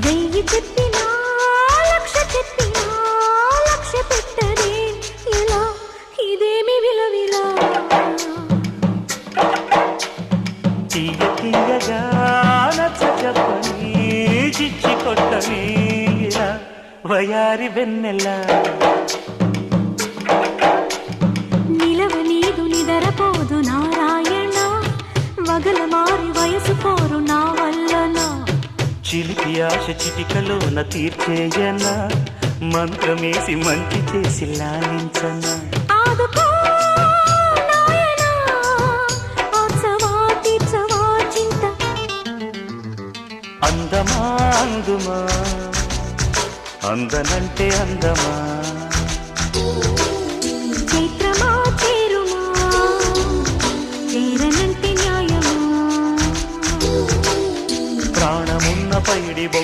వెయ్యి చెప్పినా లక్ష చెప్పినా లక్ష్య పెట్టదే ఇలా ఇదేమి విలవిలా తీయ తీయగా నచ్చ చెప్పని చిచ్చి కొట్టని ఇలా వయారి వెన్నెల నిలవ నీదు నిదరపోదు నారాయణ వగల మారి వయసు పోరు నా వల్లన చిలిపి ఆశ చిటికలోన తీర్చేయన మంత్రమేసి మంచి చేసి లాలించన ఆదుకో నాయనా ఆచవా తీర్చవా చింత అందమా అందుమా అందనంటే అందమా చైత్రమా చేరుమా చేరనంటే న్యాయమా ప్రాణమున్న పైడి బొమ్మ